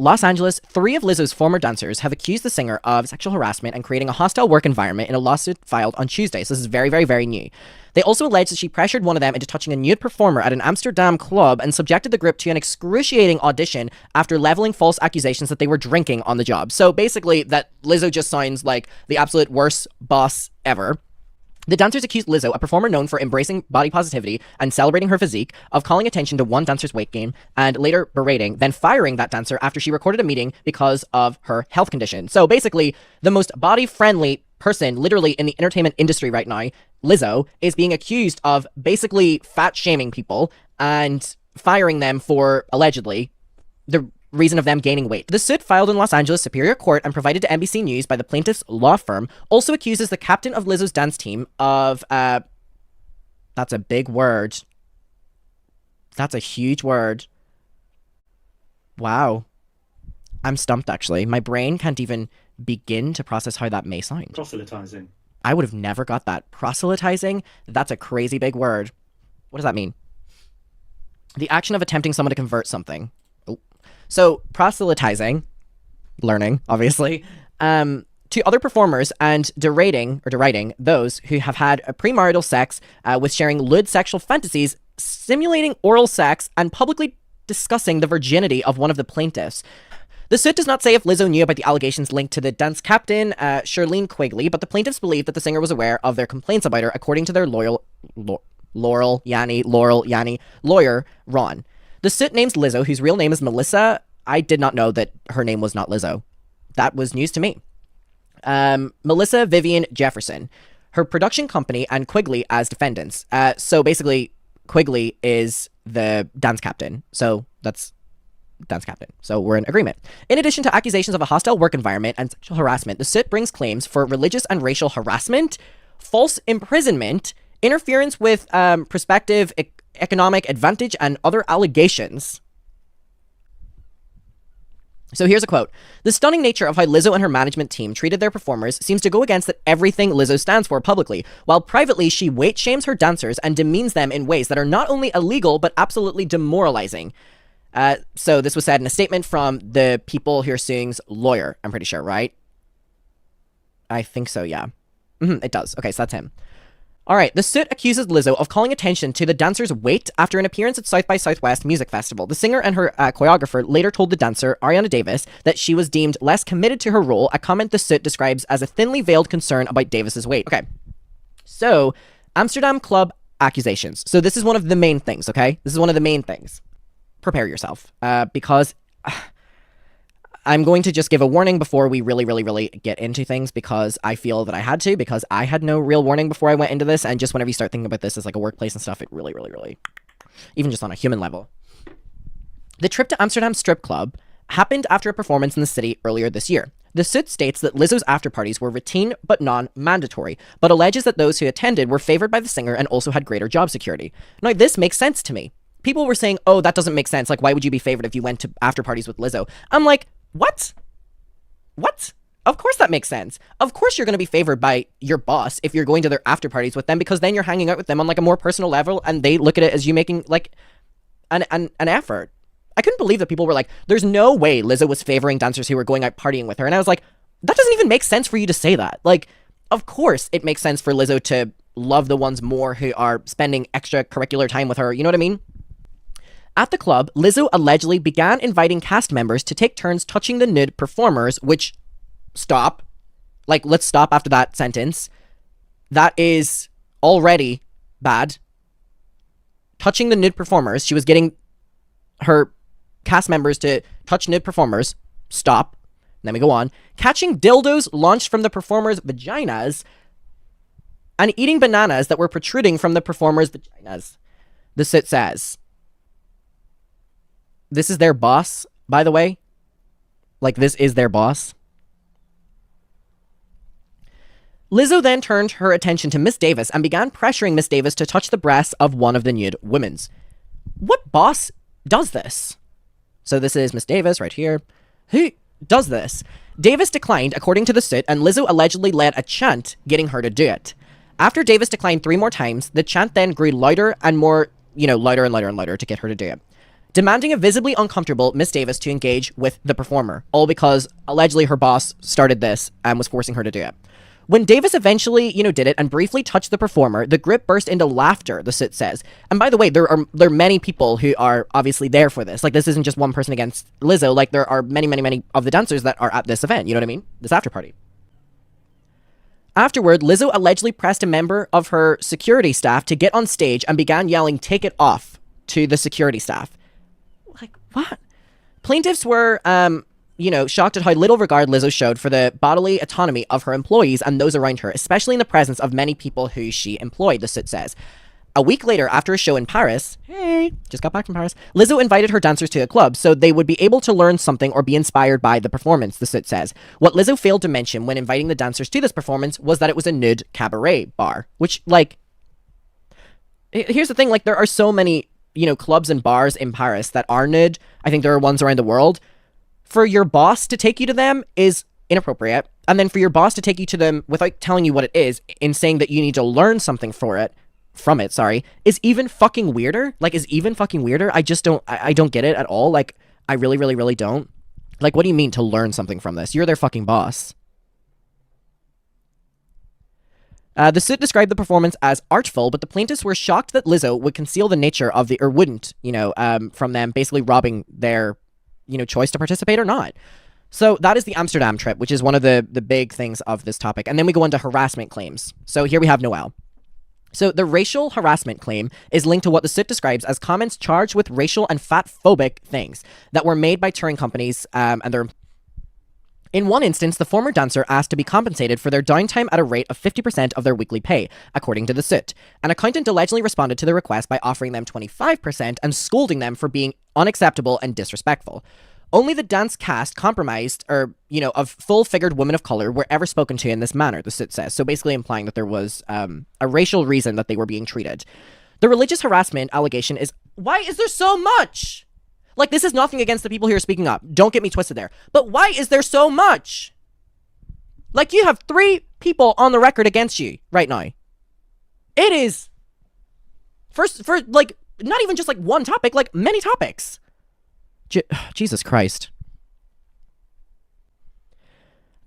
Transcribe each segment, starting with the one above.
Los Angeles, 3 of Lizzo's former dancers have accused the singer of sexual harassment and creating a hostile work environment in a lawsuit filed on Tuesday. So this is very, very, very new. They also allege that she pressured one of them into touching a nude performer at an Amsterdam club and subjected the group to an excruciating audition after leveling false accusations that they were drinking on the job. So basically, that Lizzo just sounds like the absolute worst boss ever. The dancers accused Lizzo, a performer known for embracing body positivity and celebrating her physique, of calling attention to one dancer's weight gain and later berating, then firing that dancer after she recorded a meeting because of her health condition. So basically, the most body-friendly person literally in the entertainment industry right now, Lizzo, is being accused of basically fat-shaming people and firing them for, allegedly, the reason of them gaining weight. The suit filed in Los Angeles Superior Court and provided to NBC News by the plaintiff's law firm also accuses the captain of Lizzo's dance team of, that's a big word. That's a huge word. Wow. I'm stumped, actually. My brain can't even begin to process how that may sound. Proselytizing. I would have never got that. Proselytizing? That's a crazy big word. What does that mean? The action of attempting someone to convert something. So, proselytizing, learning, obviously, to other performers and deriding those who have had a premarital sex with sharing lewd sexual fantasies, simulating oral sex, and publicly discussing the virginity of one of the plaintiffs. The suit does not say if Lizzo knew about the allegations linked to the dance captain, Shirlene Quigley, but the plaintiffs believe that the singer was aware of their complaints about her, according to their Laurel Yanny lawyer, Ron. The suit names Lizzo, whose real name is Melissa. I did not know that her name was not Lizzo. That was news to me. Melissa Vivian Jefferson, her production company, and Quigley as defendants. So basically, Quigley is the dance captain. So that's dance captain. So we're in agreement. In addition to accusations of a hostile work environment and sexual harassment, the suit brings claims for religious and racial harassment, false imprisonment, interference with prospective economic advantage, and other allegations. So here's a quote. The stunning nature of how Lizzo and her management team treated their performers seems to go against everything Lizzo stands for publicly, while privately she weight shames her dancers and demeans them in ways that are not only illegal, but absolutely demoralizing. So this was said in a statement from the people who are suing's lawyer, I'm pretty sure, right? I think so, yeah. It does. Okay, so that's him. All right, the suit accuses Lizzo of calling attention to the dancer's weight after an appearance at South by Southwest Music Festival. The singer and her choreographer later told the dancer, Ariana Davis, that she was deemed less committed to her role, a comment the suit describes as a thinly veiled concern about Davis's weight. Okay, so Amsterdam Club accusations. So this is one of the main things, okay? This is one of the main things. Prepare yourself, because I'm going to just give a warning before we really get into things, because I feel that I had to, because I had no real warning before I went into this, and just whenever you start thinking about this as like a workplace and stuff, it really, even just on a human level. The trip to Amsterdam Strip Club happened after a performance in the city earlier this year. The suit states that Lizzo's after-parties were routine but non-mandatory, but alleges that those who attended were favored by the singer and also had greater job security. Now, this makes sense to me. People were saying, oh, that doesn't make sense. Like, why would you be favored if you went to after-parties with Lizzo? I'm like, what? What? Of course that makes sense. Of course you're going to be favored by your boss if you're going to their after parties with them, because then you're hanging out with them on like a more personal level and they look at it as you making like an effort. I couldn't believe that people were like, there's no way Lizzo was favoring dancers who were going out partying with her. And I was like, that doesn't even make sense for you to say that. Like, of course it makes sense for Lizzo to love the ones more who are spending extracurricular time with her. You know what I mean? At the club, Lizzo allegedly began inviting cast members to take turns touching the nude performers, which, stop. Like, let's stop after that sentence. That is already bad. Touching the nude performers, she was getting her cast members to touch nude performers. Stop. Then we go on. Catching dildos launched from the performers' vaginas and eating bananas that were protruding from the performers' vaginas. The suit says, this is their boss, by the way. Like, this is their boss. Lizzo then turned her attention to Miss Davis and began pressuring Miss Davis to touch the breasts of one of the nude women's. What boss does this? So this is Miss Davis right here. Who does this? Davis declined, according to the suit, and Lizzo allegedly led a chant getting her to do it. After Davis declined 3 more times, the chant then grew louder and more, louder and louder and louder to get her to do it. demanding a visibly uncomfortable Miss Davis to engage with the performer, all because allegedly her boss started this and was forcing her to do it. When Davis eventually, did it and briefly touched the performer, the group burst into laughter, the Soot says. And by the way, there are many people who are obviously there for this. Like, this isn't just one person against Lizzo. Like, there are many, many, many of the dancers that are at this event. You know what I mean? This after party. Afterward, Lizzo allegedly pressed a member of her security staff to get on stage and began yelling, "Take it off," to the security staff. Like, what? Plaintiffs were, shocked at how little regard Lizzo showed for the bodily autonomy of her employees and those around her, especially in the presence of many people who she employed, the Soot says. A week later, after a show in Paris, just got back from Paris, Lizzo invited her dancers to a club so they would be able to learn something or be inspired by the performance, the Soot says. What Lizzo failed to mention when inviting the dancers to this performance was that it was a nude cabaret bar, which, here's the thing, there are so many, clubs and bars in Paris that are nude. I think there are ones around the world. For your boss to take you to them is inappropriate. And then for your boss to take you to them without telling you what it is, in saying that you need to learn something from it, is even fucking weirder. I don't get it at all. I really, really, really don't. What do you mean to learn something from this? You're their fucking boss. The Soot described the performance as artful, but the plaintiffs were shocked that Lizzo would conceal the nature of from them basically robbing their choice to participate or not. So that is the Amsterdam trip, which is one of the big things of this topic. And then we go into harassment claims. So here we have Noelle. So the racial harassment claim is linked to what the Soot describes as comments charged with racial and fat-phobic things that were made by touring companies and their... In one instance, the former dancer asked to be compensated for their downtime at a rate of 50% of their weekly pay, according to the Soot. An accountant allegedly responded to the request by offering them 25% and scolding them for being unacceptable and disrespectful. Only the dance cast compromised, of full-figured women of color were ever spoken to in this manner, the Soot says, so basically implying that there was a racial reason that they were being treated. The religious harassment allegation is, why is there so much? This is nothing against the people who are speaking up. Don't get me twisted there. But why is there so much? You have 3 people on the record against you right now. It is... For not even just, one topic, many topics. Jesus Christ.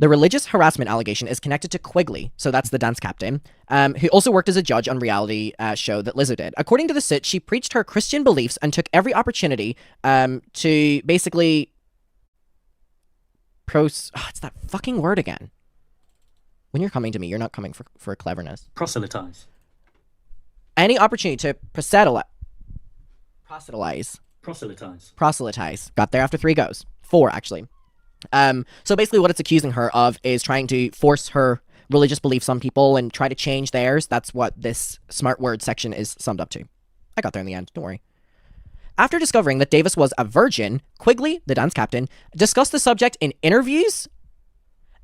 The religious harassment allegation is connected to Quigley, so that's the dance captain, who also worked as a judge on reality show that Lizzo did. According to the Soot, she preached her Christian beliefs and took every opportunity to basically... it's that fucking word again. When you're coming to me, you're not coming for cleverness. Proselytize. Any opportunity to proselytize. Proselytize. Got there after 3 goes. 4, actually. So basically what it's accusing her of is trying to force her religious beliefs on people and try to change theirs. That's what this smart word section is summed up to. I got there in the end, don't worry. After discovering that Davis was a virgin, Quigley, the dance captain, discussed the subject in interviews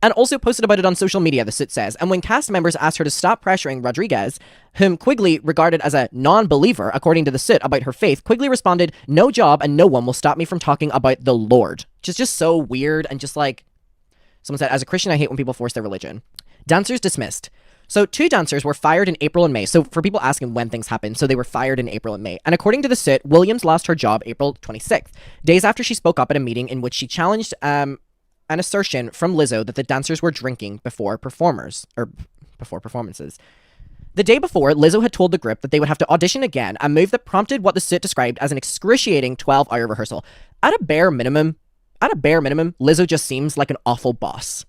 and also posted about it on social media, the Soot says. And when cast members asked her to stop pressuring Rodriguez, whom Quigley regarded as a non-believer, according to the Soot, about her faith, Quigley responded, "No job and no one will stop me from talking about the Lord." Which is just so weird and just someone said, as a Christian, I hate when people force their religion. Dancers dismissed. So 2 dancers were fired in April and May. So for people asking when things happened, so they were fired in April and May. And according to the Soot, Williams lost her job April 26th, days after she spoke up at a meeting in which she challenged an assertion from Lizzo that the dancers were drinking before performances. The day before, Lizzo had told the group that they would have to audition again, a move that prompted what the Soot described as an excruciating 12-hour rehearsal. At a bare minimum, Lizzo just seems like an awful boss.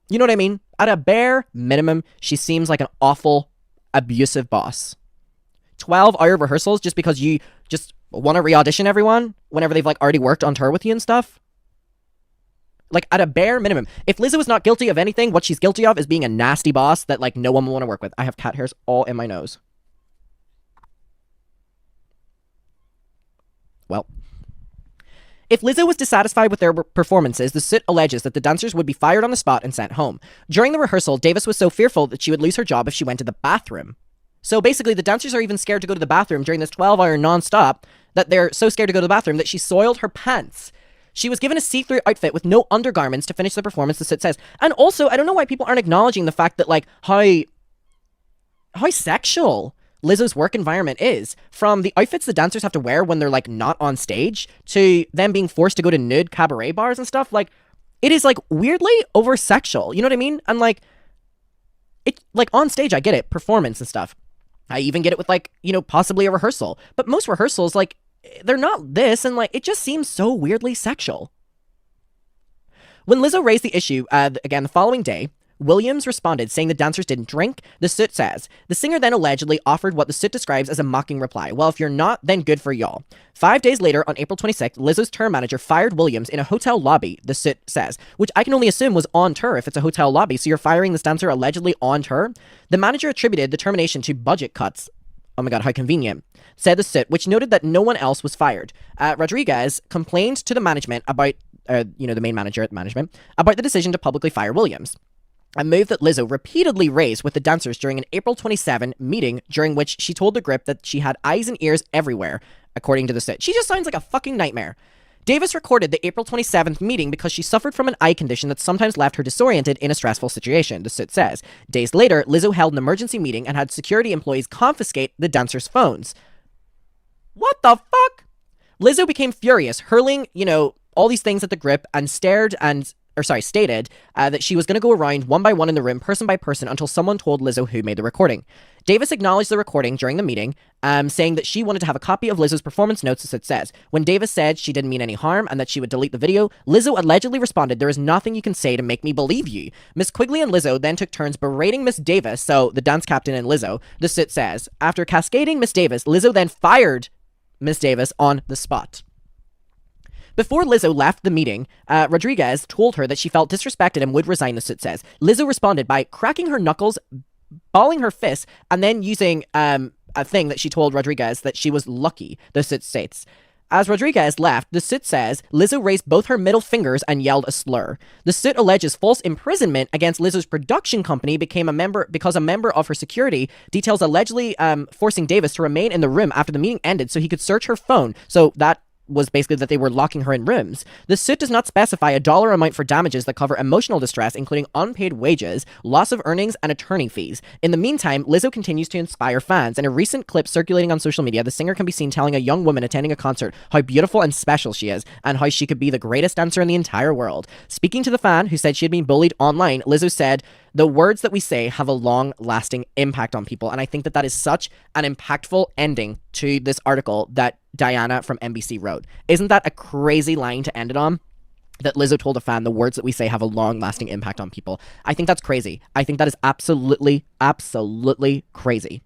You know what I mean? At a bare minimum, she seems like an awful, abusive boss. 12-hour rehearsals just because you just want to re-audition everyone whenever they've already worked on tour with you and stuff. At a bare minimum. If Lizzo is not guilty of anything, what she's guilty of is being a nasty boss that no one will want to work with. I have cat hairs all in my nose. Well, if Lizzo was dissatisfied with their performances, the Soot alleges that the dancers would be fired on the spot and sent home. During the rehearsal, Davis was so fearful that she would lose her job if she went to the bathroom. So basically, the dancers are even scared to go to the bathroom during this 12-hour non-stop that they're so scared to go to the bathroom that she soiled her pants. She was given a see-through outfit with no undergarments to finish the performance, the Soot says. And also, I don't know why people aren't acknowledging the fact that, how sexual Lizzo's work environment is. From the outfits the dancers have to wear when they're like not on stage to them being forced to go to nude cabaret bars and stuff, like it is like weirdly over sexual. You know what I mean? And like it, like on stage, I get it, performance and stuff. I even get it with like, you know, possibly a rehearsal. But most rehearsals, like, they're not this, and like it just seems so weirdly sexual. When Lizzo raised the issue, again the following day, Williams responded saying the dancers didn't drink. The Soot says the singer then allegedly offered what the Soot describes as a mocking reply. Well, if you're not, then good for y'all. 5 days later, on April 26th, Lizzo's tour manager fired Williams in a hotel lobby, the Soot says, which I can only assume was on tour if it's a hotel lobby, so you're firing this dancer allegedly on tour? The manager attributed the termination to budget cuts. Oh my god, how convenient. Said the Soot, which noted that no one else was fired. Rodriguez complained to the management about, the main manager at the management, about the decision to publicly fire Williams. A move that Lizzo repeatedly raised with the dancers during an April 27 meeting, during which she told the group that she had eyes and ears everywhere, according to the Soot. She just sounds like a fucking nightmare. Davis recorded the April 27th meeting because she suffered from an eye condition that sometimes left her disoriented in a stressful situation, the Soot says. Days later, Lizzo held an emergency meeting and had security employees confiscate the dancers' phones. What the fuck? Lizzo became furious, hurling, all these things at the group and stated that she was going to go around one by one in the room, person by person, until someone told Lizzo who made the recording. Davis acknowledged the recording during the meeting, saying that she wanted to have a copy of Lizzo's performance notes, as it says. When Davis said she didn't mean any harm and that she would delete the video, Lizzo allegedly responded, "There is nothing you can say to make me believe you." Miss Quigley and Lizzo then took turns berating Miss Davis, so the dance captain and Lizzo, the Soot says. After cascading Miss Davis, Lizzo then fired Miss Davis on the spot. Before Lizzo left the meeting, Rodriguez told her that she felt disrespected and would resign, the Soot says. Lizzo responded by cracking her knuckles, balling her fists, and then using a thing that she told Rodriguez that she was lucky, the Soot states. As Rodriguez left, the Soot says Lizzo raised both her middle fingers and yelled a slur. The Soot alleges false imprisonment against Lizzo's production company because a member of her security details allegedly forcing Davis to remain in the room after the meeting ended so he could search her phone. So that was basically that they were locking her in rooms. The Soot does not specify a dollar amount for damages that cover emotional distress, including unpaid wages, loss of earnings, and attorney fees. In the meantime, Lizzo continues to inspire fans. In a recent clip circulating on social media, the singer can be seen telling a young woman attending a concert how beautiful and special she is, and how she could be the greatest dancer in the entire world. Speaking to the fan who said she had been bullied online, Lizzo said, "The words that we say have a long-lasting impact on people." And I think that that is such an impactful ending to this article that Diana from NBC wrote. Isn't that a crazy line to end it on? That Lizzo told a fan, the words that we say have a long-lasting impact on people. I think that's crazy. I think that is absolutely, absolutely crazy.